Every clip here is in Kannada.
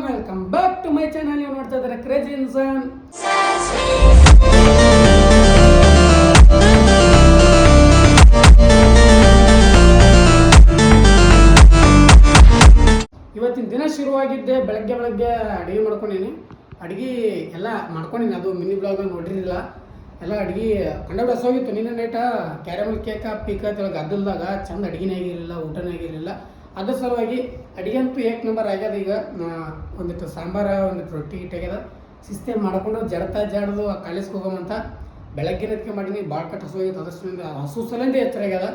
Welcome back to my channel. ನೀವು ನೋಡ್ತಾ ಇದ್ದಾರೆ ಕ್ರೇಜಿ ಇನ್ಸಾನ್. ಇವತ್ತಿನ ದಿನ ಶುರುವಾಗಿದ್ದೆ ಬೆಳಗ್ಗೆ ಅಡುಗೆ ಮಾಡ್ಕೊಂಡೀನಿ. ಅಡುಗೆ ಎಲ್ಲ ಮಾಡ್ಕೊಂಡಿನಿ, ಅದು ಮಿನಿ ಬ್ಲಾಗ್ ನೋಡಿರಲಿಲ್ಲ. ಎಲ್ಲ ಅಡುಗೆ ಕಂಡು ಹಸೋಗಿತ್ತು. ನಿನ್ನೆ ನೈಟ ಕ್ಯಾರಮಲ್ ಕೇಕ ಪೀಕ ಗದ್ದಲ್ದಾಗ ಚಂದ ಅಡುಗೆನೇ ಆಗಿರಲಿಲ್ಲ, ಊಟನೇ ಆಗಿರಲಿಲ್ಲ. ಅದ್ರ ಸಲುವಾಗಿ ಅಡುಗೆ ಅಂತೂ ಏಕ್ ನಂಬರ್ ಆಗ್ಯದ. ಈಗ ಒಂದಿಟ್ಟು ಸಾಂಬಾರ, ಒಂದಿಟ್ಟು ರೊಟ್ಟಿ ಇಟ್ಟಾಗ್ಯದ. ಶಿಸ್ತೇ ಮಾಡ್ಕೊಂಡು ಜಾಡ್ದು ಕಾಲೇಜ್ಗೆ ಹೋಗೋಮಂತ ಬೆಳಗ್ಗೆನದಕ್ಕೆ ಮಾಡೀನಿ. ಭಾಳ ಕಟ್ ಹಸೋಗಿತ್ತು. ಅದರಿಂದ ಹಸು ಸಲಿಂದ ಎಚ್ಚರಾಗ್ಯದ.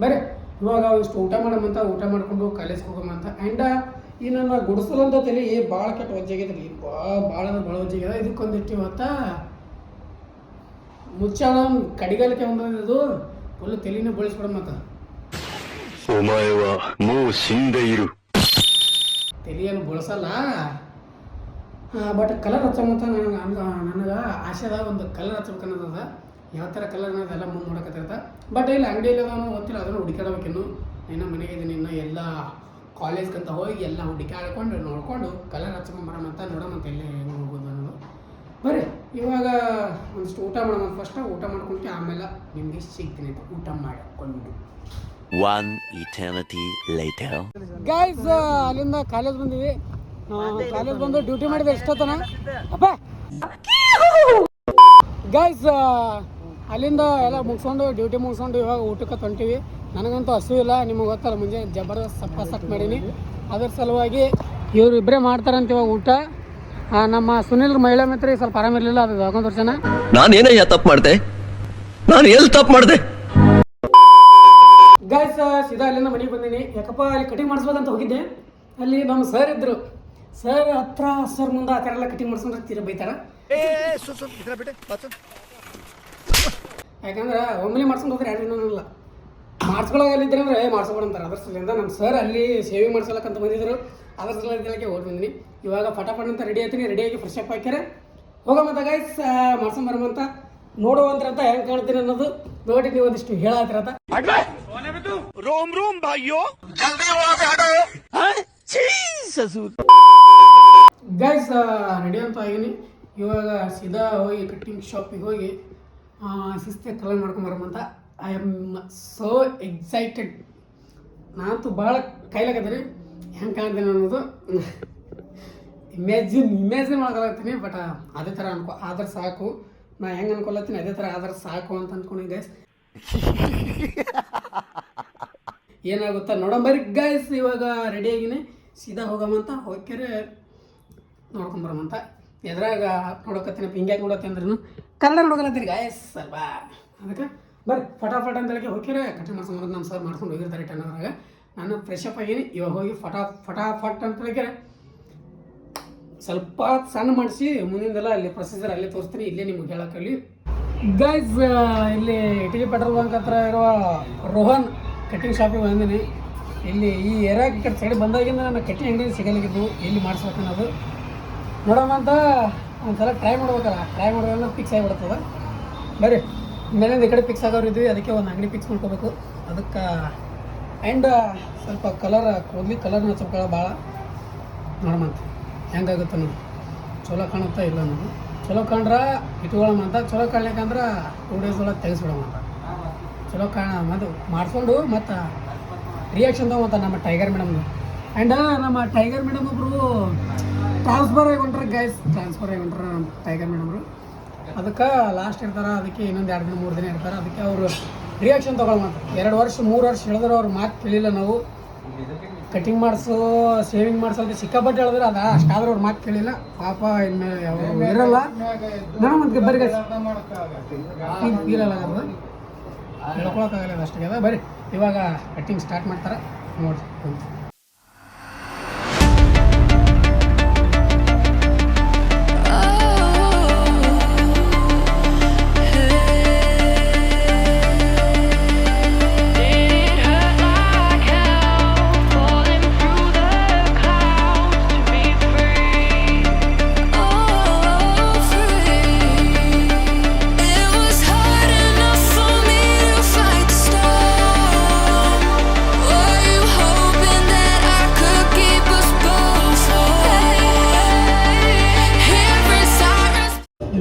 ಬರ್ರಿ ಇವಾಗ ಇಷ್ಟು ಊಟ ಮಾಡೋಮಂತ, ಊಟ ಮಾಡಿಕೊಂಡು ಕಾಲೇಜ್ಗೆ ಹೋಗೋಮಂತ. ಆ್ಯಂಡ್ ಈ ನನ್ನ ಗುಡಿಸಲಂತ ತಲೆ ಭಾಳ ಕೆಟ್ಟ ಒಜ್ಜಾಗ್ಯದ ರೀ, ಭಾಳ ಒಜ್ಜಾಗ್ಯದ. ಇದಕ್ಕೊಂದಿಟ್ಟು ಇವತ್ತು ಮುಚ್ಚಾಳ ಕಡಿಗಾಲಿಕೆ ಒಂದದು ಫುಲ್ ತಲೆನೇ ಬಳಸ್ಬಿಡ. ಮತ್ತ ತಲೆಯನ್ನು ಬಳಸಲ್ಲ, ಬಟ್ ಕಲರ್ ಹಚ್ಚಮಂತ ನನಗೆ ಆಸೆದ. ಒಂದು ಕಲರ್ ಹಚ್ಬೇಕನ್ನೋದ. ಯಾವ ಥರ ಕಲರ್ ಅನ್ನೋದೆಲ್ಲ ಮುಂದೆ ನೋಡಕತ್ತಿರ್ತ. ಬಟ್ ಇಲ್ಲಿ ಅಂಗಡಿಯಲ್ಲಿ ಅದನ್ನು ಗೊತ್ತಿಲ್ಲ, ಅದನ್ನು ಹುಡುಕಾಡಬೇಕಿನ್ನು. ಇನ್ನು ಮನೆಗೆ ಇದೀನಿ, ಇನ್ನು ಎಲ್ಲ ಕಾಲೇಜ್ಗಂತ ಹೋಗಿ ಎಲ್ಲ ಹುಡುಕಾಡ್ಕೊಂಡು ನೋಡ್ಕೊಂಡು ಕಲರ್ ಹಚ್ಕೊಂಬರೋಮಂತ ನೋಡೋಮಂತ ಎಲ್ಲೇ ಹೆಂಗೆ ಹೋಗೋದು ಅನ್ನೋದು. ಬರ್ರಿ ಇವಾಗ ಒಂದಿಷ್ಟು ಊಟ ಮಾಡೋಣ. ಫಸ್ಟ್ ಊಟ ಮಾಡ್ಕೊಂಡ್ರೆ ಆಮೇಲೆ ನಿಮಗೆ ಸಿಗ್ತೀನಿ ಅಂತ ಊಟ ಮಾಡಿಕೊಂಡು. One eternity later. ಗೈಸ್ ಅಲ್ಲಿಂದ ಕಾಲೇಜ್ ಬಂದಿವಿ. ಕಾಲೇಜ್ ಬಂದು ಡ್ಯೂಟಿ ಮಾಡಿದೆ ಎಷ್ಟೊತ್ತನ ಅಪ್ಪ. ಗೈಸ್ ಅಲ್ಲಿಂದ ಎಲ್ಲ ಮುಗಿಸ್ಕೊಂಡು ಡ್ಯೂಟಿ ಮುಗಿಸ್ಕೊಂಡು ಇವಾಗ ಊಟಕ್ಕೆ ಹೊಂಟೀವಿ. ನನಗಂತೂ ಹಸು ಇಲ್ಲ, ನಿಮಗೆ ಗೊತ್ತಲ್ಲ, ಮುಂಜೆ ಜಬರ್ದಸ್ತ್ ಸಟ್ ಮಾಡೀನಿ. ಅದ್ರ ಸಲುವಾಗಿ ಇವರು ಇಬ್ಬರೇ ಮಾಡ್ತಾರಂತ ಇವಾಗ ಊಟ. ನಮ್ಮ ಸುನಿಲ್ ಮಹಿಳಾ ಮಿತ್ರ ಸ್ವಲ್ಪ ಆರಾಮಿರಲಿಲ್ಲ, ಅದು ಹಾಕೊಂಡ್ ವರ್ಷನ. ನಾನೇನಯ್ಯ ತಪ್ಪು ಮಾಡಿದೆ, ನಾನು ಎಲ್ಲಿ ತಪ್ಪು ಮಾಡಿದೆ? ಗೈಸ್ ಸೀದಾ ಅಲ್ಲಿಂದ ಮನೆಗೆ ಬಂದೀನಿ. ಯಾಕಪ್ಪ ಅಲ್ಲಿ ಕಟಿಂಗ್ ಮಾಡಿಸ್ಬೇಕಂತ ಹೋಗಿದ್ದೆ. ಅಲ್ಲಿ ನಮ್ಮ ಸರ್ ಇದ್ರು. ಸರ್ ಹತ್ರ ಸರ್ ಮುಂದೆ ಆ ಥರ ಎಲ್ಲ ಕಟಿಂಗ್ ಮಾಡಿಸ್ಕೊಂಡ್ರೆ ತೀರ ಬೈತಾರ. ಯಾಕಂದ್ರೆ ಒಮ್ಮೆ ಮಾಡ್ಸ್ಕೊಂಡು ಹೋದ್ರೆ ಯಾರು ಇಲ್ಲ, ಮಾಡಿಸ್ಕೊಳ್ಳೋಲ್ಲಿದ್ದರೆ ಅಂದರೆ ಮಾಡಿಸ್ಕೊಡಂತಾರೆ. ಅದ್ರ ಸಲಿಂದ ನಮ್ಮ ಸರ್ ಅಲ್ಲಿ ಶೇವಿಂಗ್ ಮಾಡ್ಸೋಲಕ್ಕಂತ ಬಂದಿದ್ರು. ಅದ್ರ ಸಲಕ್ಕೆ ಓಡಿ ಬಂದಿನಿ. ಇವಾಗ ಫಟಾಫಟ್ ಅಂತ ರೆಡಿ ಆಯ್ತೀನಿ. ರೆಡಿಯಾಗಿ ಫ್ರೆಶ್ ಅಪ್ ಹಾಕ್ಯಾರೆ ಹೋಗಮಂತ ಗೈಸ್. ಮಾಡ್ಸ್ಕೊಂಬರಮಂತ ನೋಡುವಂತ ಹೆಂಗೆ ಕಾಣ್ತೀನಿ ಅನ್ನೋದು ನೋಡಿ ನೀವು ಒಂದಿಷ್ಟು ಹೇಳತ್ತಿರತ್ತ. रोम रोम भाइयों, जल्दी वहां पे हटो. ಗೈಸ್ ರೆಡಿ ಅಂತ ಆಗಿನಿ. ಇವಾಗ ಸೀದಾ ಹೋಗಿ ಕಟ್ಟಿಂಗ್ ಶಾಪಿಗೆ ಹೋಗಿ ಶಿಸ್ತೆ ಕಲರ್ ಮಾಡ್ಕೊಂಬರಮಂತ. I am so excited. ನಾನಂತೂ ಭಾಳ ಕೈಲಾಗತ್ತೀನಿ ಹೆಂಗೆ ಕಾಣ್ತೀನಿ ಅನ್ನೋದು. ಇಮ್ಯಾಜಿನ್ ಮಾಡ್ಕೊಳತ್ತೀನಿ. ಬಟ್ ಅದೇ ಥರ ಆದ್ರೆ ಸಾಕು. ನಾ ಹೆಂಗೆ ಅನ್ಕೊಳತ್ತೀನಿ ಅದೇ ಥರ ಆದ್ರೆ ಸಾಕು ಅಂತ ಅಂದ್ಕೊಂಡಿನಿ ಗೈಸ್. ಏನಾಗುತ್ತಾ ನೋಡಂಬರಿ ಗೈಸ್. ಇವಾಗ ರೆಡಿಯಾಗಿನಿ, ಸೀದಾ ಹೋಗಮಂತ. ಹೋಗ್ಯಾರೆ ನೋಡ್ಕೊಂಬರಮಂತ. ಎದ್ರಾಗ ನೋಡಕತ್ತೀನಿ ಹಿಂಗ್ಯಾಕೆ ನೋಡತ್ತೆ ಅಂದ್ರೂ ಕನ್ನಡ ನೋಡಕತ್ತೀರಿ ಗೈಸ್ ಅಲ್ವಾ. ಅದಕ್ಕೆ ಬರ್ರಿ ಫಟಾಫಟ್ ಅಂತ ಹೇಳಿ ಹೋಗ್ಯಾರೆ ಕಟಿಂಗ್ ಮಾಡ್ಸ್ಕೊಂಬರೋದು. ನಮ್ಮ ಸರ್ ಮಾಡ್ಕೊಂಡು ಹೋಗಿರ್ತಾರೆ 10 ಅವರಾಗ. ನಾನು ಫ್ರೆಶ್ ಅಪ್ ಆಗೀನಿ. ಇವಾಗ ಹೋಗಿ ಫಟಾಫಟ್ ಅಂತ ಹೇಳಿದ್ರೆ ಸ್ವಲ್ಪ ಸಣ್ಣ ಮಾಡಿಸಿ ಮುಂದಿಂದೆಲ್ಲ ಅಲ್ಲಿ ಪ್ರೊಸೀಜರ್ ಅಲ್ಲೇ ತೋರಿಸ್ತೀನಿ. ಇಲ್ಲೇ ನಿಮ್ಗೆ ಹೇಳಕ್ಕಲ್ಲಿ ಗೈಸ್. ಇಲ್ಲಿ ಇಟಗಿ ಪೆಟ್ರೋಲ್ ಬಂಕ್ ಹತ್ರ ಇರುವ ರೋಹನ್ ಕಟ್ಟಿಂಗ್ ಶಾಪಿಗೆ ಬಂದೀನಿ. ಇಲ್ಲಿ ಈ ಏರಿಯಾಗ ಈ ಕಡೆ ಸೈಡ್ ಬಂದಾಗಿಂದ ನನ್ನ ಕಟ್ಟಿಂಗ್ ಅಂಗಡಿ ಸಿಗಲಿದ್ದು ಎಲ್ಲಿ ಮಾಡಿಸ್ಬೇಕು ಅನ್ನೋದು ನೋಡೋಮಂತ. ಒಂದ್ಸಲ ಟ್ರೈ ಮಾಡ್ಬೇಕಲ್ಲ, ಟ್ರೈ ಮಾಡೋದ್ರಿಂದ ಫಿಕ್ಸ್ ಆಗಿಬಿಡ್ತದೆ. ಬರ್ರಿ ಮೇಲಿಂದ ಈ ಕಡೆ ಫಿಕ್ಸ್ ಆಗೋರು ಇದ್ವಿ, ಅದಕ್ಕೆ ಒಂದು ಅಂಗಡಿ ಫಿಕ್ಸ್ ಮಾಡ್ಕೋಬೇಕು. ಅದಕ್ಕೆ ಆ್ಯಂಡ್ ಸ್ವಲ್ಪ ಕಲರ್ ಕೂದಲಿ ಕಲರ್ನ ಹಚ್ಬೇಕಲ್ಲ ಭಾಳ. ನೋಡಮಂತ ಹೆಂಗಾಗುತ್ತೆ ನೋಡಿ. ಚಲೋ ಕಾಣುತ್ತಾ ಇಲ್ಲ ಅನ್ನೋದು. ಚಲೋ ಕಂಡ್ರೆ ಇಟ್ಕೊಳ್ಳೋಮಂತ. ಚಲೋ ಕಾಣ್ಲಿಕ್ಕಂದ್ರೆ 2 days ಒಳಗೆ ತೆಗೆಸ್ಬಿಡೋಮಂತ. ಚಲೋ ಮತ್ತು ಮಾಡಿಸ್ಕೊಂಡು ಮತ್ತು ರಿಯಾಕ್ಷನ್ ಮತ್ತು ನಮ್ಮ ಟೈಗರ್ ಮೇಡಮ್ದು. ಆ್ಯಂಡ್ ನಮ್ಮ ಟೈಗರ್ ಮೇಡಮ್ ಒಬ್ಬರು ಟ್ರಾನ್ಸ್ಫರ್ ಆಗಿ ಹೊಂಟ್ರೆ ಗೈಸ್. ಟ್ರಾನ್ಸ್ಫರ್ ಆಗಿ ಹೊಂಟ್ರೆ ನಮ್ಮ ಟೈಗರ್ ಮೇಡಮ್ರು. ಅದಕ್ಕೆ ಲಾಸ್ಟ್ ಇರ್ತಾರೆ. ಅದಕ್ಕೆ ಇನ್ನೊಂದು 2 ದಿನ 3 ದಿನ ಇರ್ತಾರೆ. ಅದಕ್ಕೆ ಅವರು ರಿಯಾಕ್ಷನ್ ತೊಗೊಳಮಂತ. 2 ವರ್ಷ 3 ವರ್ಷ ಹೇಳಿದ್ರೆ ಅವ್ರು ಮಾತು ಕೇಳಿಲ್ಲ. ನಾವು ಕಟಿಂಗ್ ಮಾಡಿಸು ಶೇವಿಂಗ್ ಮಾಡಿಸೋದು ಸಿಕ್ಕಾಪಟ್ಟೆ ಹೇಳಿದ್ರೆ ಅದು ಅಷ್ಟಾದ್ರೂ ಅವ್ರು ಮಾತು ಕೇಳಿಲ್ಲ. ಪಾಪ ಇನ್ನು ಅವರು ಇರಲ್ಲ ನೋಡಮಂತ. ಬರೀ ಫೀಲ್ ಆಗಲ್ಲ, ಹೇಳ್ಕೊಳಕ್ಕಾಗಲ್ಲ, ಅದು ಅಷ್ಟಾಗ್ಯದ. ಬರೀ ಇವಾಗ ಕಟ್ಟಿಂಗ್ ಸ್ಟಾರ್ಟ್ ಮಾಡ್ತಾರೆ ನೋಡಿ. Hoping that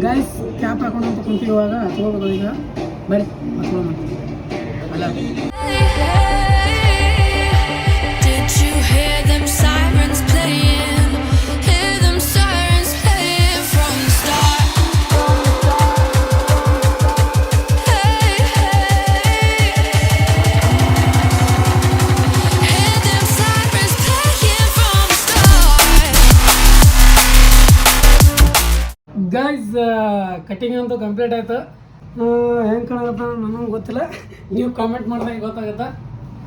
ಗೈಸ್ ಕ್ಯಾಪ್ ಹಾಕೊಂಡು ಅಂತ ಕುಂತೀವಿ ಇವಾಗ ಹತ್ಕೋಬೇಕು ಈಗ ಬರ್ರಿ ಹತ್ಕೊಳ್ಳೋಣ ಅಲ್ಲ Did you hear them sirens playing? Hear them sirens playing from the start. Hey, hey. Hear them sirens playing from the start. Guys cutting ಅಂತೂ ಕಂಪ್ಲೀಟ್ ಆಯ್ತು ಹೆಂಗೆ ಕಾಣುತ್ತ ನನಗೆ ಗೊತ್ತಿಲ್ಲ ನೀವು ಕಾಮೆಂಟ್ ಮಾಡಿದಾಗ ಗೊತ್ತಾಗುತ್ತಾ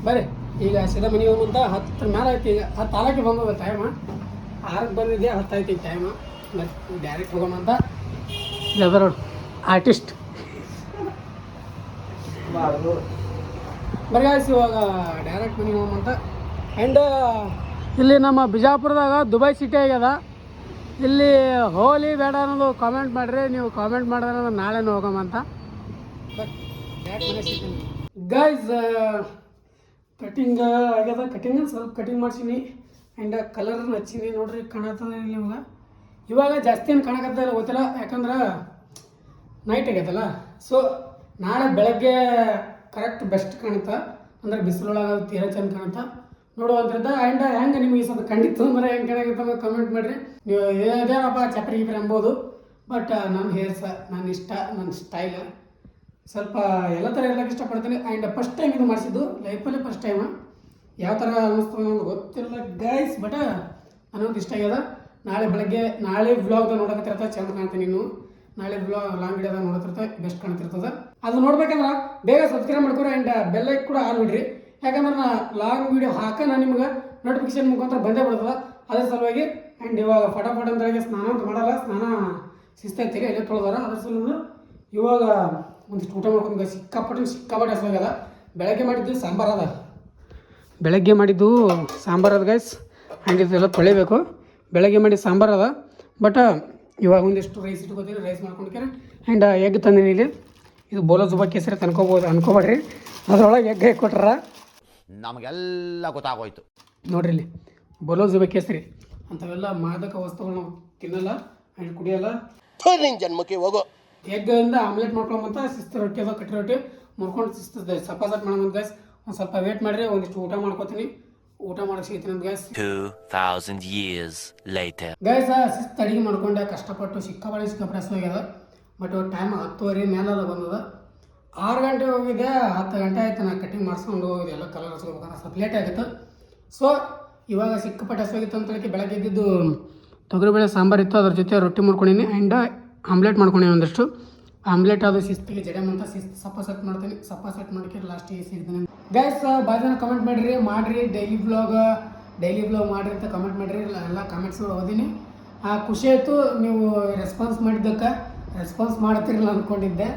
ಬರ್ರಿ ಈಗ ಸೀದಾ ಮನೆಗೆ ಹೋಗುವಂತ 10 ಮೇಲೆ ಆಯ್ತು ಈಗ 10 ಆಲಕ್ಕೆ ಬಂದದ ಟೈಮ 6ಕ್ಕೆ ಬಂದಿದ್ದೆ 10 ಆಯ್ತು ಈಗ ಟೈಮ ಡೈರೆಕ್ಟ್ ಹೋಗೋಣಂತ ಲೆದರ್ ಆರ್ಟಿಸ್ಟ್ ಬರ್ರಿ ಗಾಯ್ಸ್ ಇವಾಗ ಡೈರೆಕ್ಟ್ ಮನೆಗೆ ಹೋಗೋಣಂತ ಆ್ಯಂಡ್ ಇಲ್ಲಿ ನಮ್ಮ ಬಿಜಾಪುರದಾಗ ದುಬೈ ಸಿಟಿ ಆಗ್ಯದ ಇಲ್ಲಿ ಹೋಲಿ ಬೇಡ ಅನ್ನೋದು ಕಾಮೆಂಟ್ ಮಾಡಿರಿ ನೀವು ಕಾಮೆಂಟ್ ಮಾಡಿದ್ರೆ ನಾಳೆನೂ ಹೋಗಮಂತ ಗೈಸ್ ಕಟಿಂಗ್ ಆಗ್ಯದ ಕಟಿಂಗ್ ಸ್ವಲ್ಪ ಕಟಿಂಗ್ ಮಾಡ್ಸೀನಿ ಆ್ಯಂಡ್ ಕಲರ್ನ ಹಚ್ಚೀನಿ ನೋಡ್ರಿ ಕಾಣತ್ತದ ನಿಮ್ಗೆ ಇವಾಗ ಜಾಸ್ತಿ ಏನು ಕಾಣಕತ್ತಿಲ್ಲ ಗೊತ್ತಿಲ್ಲ ಯಾಕಂದ್ರೆ ನೈಟ್ ಆಗ್ಯದಲ್ಲ ಸೊ ನಾಳೆ ಬೆಳಗ್ಗೆ ಕರೆಕ್ಟ್ ಬೆಸ್ಟ್ ಕಾಣುತ್ತೆ ಅಂದ್ರೆ ಬಿಸಿಲೊಳಗೆ ತೀರಾ ಚಂದ ಕಾಣುತ್ತೆ ನೋಡುವಂಥದ್ದು ಆ್ಯಂಡ್ ಹೆಂಗೆ ನಿಮಗೆ ಸ್ವಲ್ಪ ಖಂಡಿತ ಅಂದ್ರೆ ಹೆಂಗೆ ಕಾಣಕತ್ತ ಕಮೆಂಟ್ ಮಾಡಿರಿ ನೀವು ಇದೇನಪ್ಪ ಚಪ್ರಿ ಗಿಪ್ರಿ ಅನ್ಬೋದು ಬಟ್ ನನ್ನ ಹೇರ್ಸ ನನ್ನ ಇಷ್ಟ ನನ್ನ ಸ್ಟೈಲ್ ಸ್ವಲ್ಪ ಎಲ್ಲ ಥರ ಇರ್ಲಿಕ್ಕೆ ಇಷ್ಟಪಡ್ತೀನಿ ಆ್ಯಂಡ್ ಫಸ್ಟ್ ಟೈಮ್ ಇದು ಮಾಡಿಸಿದ್ದು ಲೈಫಲ್ಲೇ ಫಸ್ಟ್ ಟೈಮ್ ಯಾವ ಥರ ಅನ್ನಿಸ್ತದೆ ಅನ್ನೋದು ಗೊತ್ತಿಲ್ಲ ಗೈಸ್ ಬಟ್ ಅನ್ನೋದು ಇಷ್ಟ ಆಗ್ಯದ ನಾಳೆ ವ್ಲಾಗ್ದಾಗ ನೋಡಕತ್ತಿರ್ತ ಚಂದ ಕಾಣ್ತೀನಿ ನೀನು ನಾಳೆ ಲಾಂಗ್ ವಿಡಿಯೋದಾಗ ನೋಡತ್ತಿರ್ತ ಬೆಸ್ಟ್ ಕಾಣ್ತಿರ್ತದೆ ಅದು ನೋಡ್ಬೇಕಂದ್ರೆ ಬೇಗ ಸಬ್ಸ್ಕ್ರೈಬ್ ಮಾಡ್ಕೊರಿ ಆ್ಯಂಡ್ ಬೆಲ್ಲೈಕ್ ಕೂಡ ಆನ್ ಬಿಡ್ರಿ ಯಾಕಂದ್ರೆ ನಾ ಲಾಂಗ್ ವಿಡಿಯೋ ನಾನು ನಿಮ್ಗೆ ನೋಟಿಫಿಕೇಶನ್ ಮುಖಾಂತರ ಬಂದೇ ಬಿಡ್ತದೆ ಅದ್ರ ಸಲುವಾಗಿ ಆ್ಯಂಡ್ ಇವಾಗ ಫಟಾಫಟ್ ಅಂತೇಳಿ ಸ್ನಾನ ಅಂತ ಮಾಡಲ್ಲ ಸ್ನಾನ ಶಿಸ್ತಾಯ್ತೀರಿ ಅಲ್ಲೇ ತೊಳೆದಾರ ಅದ್ರ ಸಲುವಾಗಿ ಇವಾಗ ಒಂದಿಷ್ಟು ಊಟ ಮಾಡ್ಕೊಂಡು ಸಿಕ್ಕಾಪಟ್ಟೆ ಹಸುವಾಗದ ಬೆಳಗ್ಗೆ ಮಾಡಿದ್ದು ಸಾಂಬಾರು ಅದ ಗೈಸ್ ಆ್ಯಂಡ್ ಇದೆಲ್ಲ ತೊಳಿಬೇಕು ಬೆಳಗ್ಗೆ ಮಾಡಿದ ಸಾಂಬಾರು ಅದ ಬಟ್ ಇವಾಗ ಒಂದಿಷ್ಟು ರೈಸ್ ಇಟ್ಕೋತೀನಿ ರೈಸ್ ಮಾಡ್ಕೊಂಡ್ರೆ ಆ್ಯಂಡ್ ಎಗ್ ತಂದಿನಿ ಇಲ್ಲಿ ಇದು ಬೋಲೋ ಜುಬಾ ಕೇಸರಿ ಅನ್ಕೋಬೇಡ್ರಿ ಅದ್ರೊಳಗೆ ಎಗ್ ಕೊಟ್ರ ನಮಗೆಲ್ಲ ಗೊತ್ತಾಗೋಯ್ತು ನೋಡ್ರಿ ಇಲ್ಲಿ ಬೋಲೋ ಜುಬಾ ಕೇಸರಿ ಅಂಥವೆಲ್ಲ ಮಾದಕ ವಸ್ತುಗಳನ್ನ ತಿನ್ನಲ್ಲ ಆ್ಯಂಡ್ ಕುಡಿಯಲ್ಲ ಜನ್ಮಕ್ಕೆ ಹೋಗೋ ಎಗ್ಗಿಂದ ಆಮ್ಲೆಟ್ ಮಾಡ್ಕೊಂಬಂತ ಶಿಸ್ತು ರೊಟ್ಟಿ ಅದ ಕಟ್ಟಿ ರೊಟ್ಟಿ ಮುರ್ಕೊಂಡು ಶಿಸ್ತು ಸಪಾಸಟ್ ಮಾಡೋಣ ಗೈಸ್ ಒಂದು ಸ್ವಲ್ಪ ವೇಟ್ ಮಾಡಿರಿ ಒಂದಿಷ್ಟು ಊಟ ಮಾಡ್ಕೋತೀನಿ ಊಟ ಮಾಡಕ್ಕೆ ಸಿಗ್ತೀನಿ ಅಂತ ಗೈಸ್ 2000 years later ಗೈಸ್ ಶಿಸ್ತು ಅಡುಗೆ ಮಾಡ್ಕೊಂಡೆ ಕಷ್ಟಪಟ್ಟು ಸಿಕ್ಕಾಪಟ್ಟೆ ಹಸುವಾಗ್ಯದ ಬಟ್ ಟೈಮ್ 10:30 ಮೇಲೆಲ್ಲ ಬಂದದ 6 ಗಂಟೆ ಹೋಗಿದೆ 10 ಗಂಟೆ ಆಯ್ತು ನಾನು ಕಟಿಂಗ್ ಮಾಡಿಸ್ಕೊಂಡು ಹೋಗಿದೆ ಎಲ್ಲ ಕಲರ್ ಹಚ್ಕೋಬೇಕಂದ್ರೆ ಸ್ವಲ್ಪ ಲೇಟ್ ಆಗಿತ್ತು ಸೊ ಇವಾಗ ಸಿಕ್ಕಾಪಟ್ಟೆ ಹಸುವಾಗಿತ್ತು ಅಂತೇಳಿ ಬೆಳಗ್ಗೆ ಎದ್ದಿದ್ದು ತೊಗರಿಬೇಳೆ ಸಾಂಬಾರು ಇತ್ತು ಅದ್ರ ಜೊತೆ ರೊಟ್ಟಿ ಮಾಡ್ಕೊಂಡಿನಿ ಆ್ಯಂಡ್ ಆಮ್ಲೆಟ್ ಮಾಡ್ಕೊಂಡಿನಿ ಒಂದಷ್ಟು ಆಮ್ಲೆಟ್ ಅದು ಶಿಸ್ತಿಗೆ ಜಡೆ ಅಂತ ಶಿಸ್ತು ಸಪ್ಪ ಸೆಟ್ ಮಾಡ್ತೀನಿ ಸಪ್ಪ ಸೆಟ್ ಮಾಡ್ಕೊಂಡು ಲಾಸ್ಟಿಗೆ ಸಿಗ್ತೀನಿ ಗೈಸ್ ಭಾಳ ಜನ ಕಮೆಂಟ್ ಮಾಡಿರಿ ಡೈಲಿ ವ್ಲಾಗ್ ಮಾಡಿರಿ ಅಂತ ಕಮೆಂಟ್ ಮಾಡಿರಿ ಎಲ್ಲ ಕಮೆಂಟ್ಸ್ ಓದೀನಿ ಖುಷಿ ಆಯಿತು ನೀವು ರೆಸ್ಪಾನ್ಸ್ ಮಾಡಿದ್ದಕ್ಕೆ ರೆಸ್ಪಾನ್ಸ್ ಮಾಡ್ತಿರಲ್ಲ ಅಂದ್ಕೊಂಡಿದ್ದೆ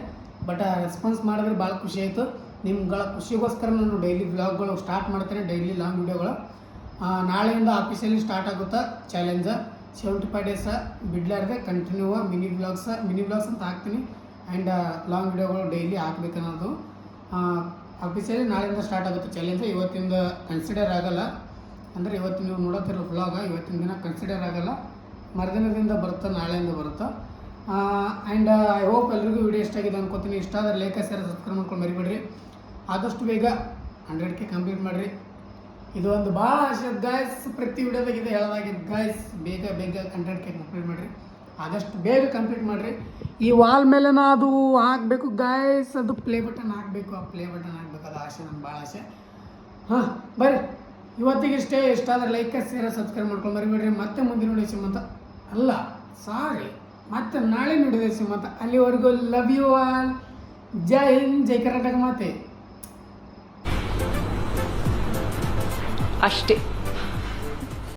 ಬಟ್ ರೆಸ್ಪಾನ್ಸ್ ಮಾಡಿದ್ರೆ ಭಾಳ ಖುಷಿ ಆಯಿತು ನಿಮ್ಗಳ ಖುಷಿಗೋಸ್ಕರ ನಾನು ಡೈಲಿ ವ್ಲಾಗ್ಗಳು ಸ್ಟಾರ್ಟ್ ಮಾಡ್ತೇನೆ ಡೈಲಿ ಲಾಂಗ್ ವೀಡಿಯೋಗಳು ನಾಳೆಯಿಂದ ಆಫೀಸಲ್ಲಿ ಸ್ಟಾರ್ಟ್ ಆಗುತ್ತಾ ಚಾಲೆಂಜ 75 ಡೇಸ ಬಿಡ್ಲಾರ್ದೆ ಕಂಟಿನ್ಯೂ ಮಿನಿ ವ್ಲಾಗ್ಸ್ ಅಂತ ಹಾಕ್ತೀನಿ ಆ್ಯಂಡ್ ಲಾಂಗ್ ವಿಡಿಯೋಗಳು ಡೈಲಿ ಹಾಕ್ಬೇಕನ್ನೋದು ಆಫೀಸಲ್ಲಿ ನಾಳೆಯಿಂದ ಸ್ಟಾರ್ಟ್ ಆಗುತ್ತೆ ಚಾಲೆಂಜ್ ಇವತ್ತಿಂದ ಕನ್ಸಿಡರ್ ಆಗಲ್ಲ ಅಂದರೆ ಇವತ್ತು ನೀವು ನೋಡೋತಿರೋ ವ್ಲಾಗ ಇವತ್ತಿನ ದಿನ ಕನ್ಸಿಡರ್ ಆಗಲ್ಲ ಮರುದಿನದಿಂದ ಬರುತ್ತೆ ನಾಳೆಯಿಂದ ಬರುತ್ತೆ ಆ್ಯಂಡ್ ಐ ಹೋಪ್ ಎಲ್ರಿಗೂ ವಿಡಿಯೋ ಇಷ್ಟ ಆಗಿದೆ ಅನ್ಕೋತೀನಿ ಇಷ್ಟ ಆದರೆ ಲೈಕ್ ಸೇರಿ ಸಬ್ಸ್ಕ್ರೈಬ್ ಮಾಡ್ಕೊಂಡು ಮರಿಬೇಡ್ರಿ ಆದಷ್ಟು ಬೇಗ 100K ಕಂಪ್ಲೀಟ್ ಮಾಡಿರಿ ಇದು ಒಂದು ಭಾಳ ಆಸೆ ಗಾಯ್ಸ್ ಪ್ರತಿ ವಿಡಿಯೋದಾಗ ಇದೆ ಹೇಳೋದಾಗಿದೆ ಗಾಯ್ಸ್ ಬೇಗ 100K ಕಂಪ್ಲೀಟ್ ಮಾಡಿರಿ ಆದಷ್ಟು ಬೇಗ ಕಂಪ್ಲೀಟ್ ಮಾಡಿರಿ ಈ ವಾಲ್ ಮೇಲೆ ಅದು ಹಾಕಬೇಕು ಗಾಯ್ಸ್ ಅದು ಪ್ಲೇ ಬಟನ್ ಹಾಕಬೇಕು ಆ ಪ್ಲೇ ಬಟನ್ ಹಾಕಬೇಕು ಅದು ಆಸೆ ನನ್ನ ಭಾಳ ಆಸೆ ಹಾಂ ಬರ್ರಿ ಇವತ್ತಿಗೆ ಇಷ್ಟ ಆದರೆ ಲೈಕ್ ಸೇರ ಸಬ್ಸ್ಕ್ರೈಬ್ ಮಾಡ್ಕೊಂಡು ಮರಿಬೇಡ್ರಿ ಮತ್ತೆ ಮುಂದಿನ ವಿಡಿಯೋ ಸಿಮ್ಮಂತ ಅಲ್ಲ ಸಾರಿ ಮತ್ತೆ ನಾಳೆ ವಿಡಿಯೋ ಸಿಮ್ಮಂತ ಅಲ್ಲಿವರೆಗೂ ಲವ್ ಯು ಆಲ್ ಜೈ ಹಿಂದ್ ಜೈ ಕರ್ನಾಟಕ ಮಾತೆ ಅಷ್ಟೇ.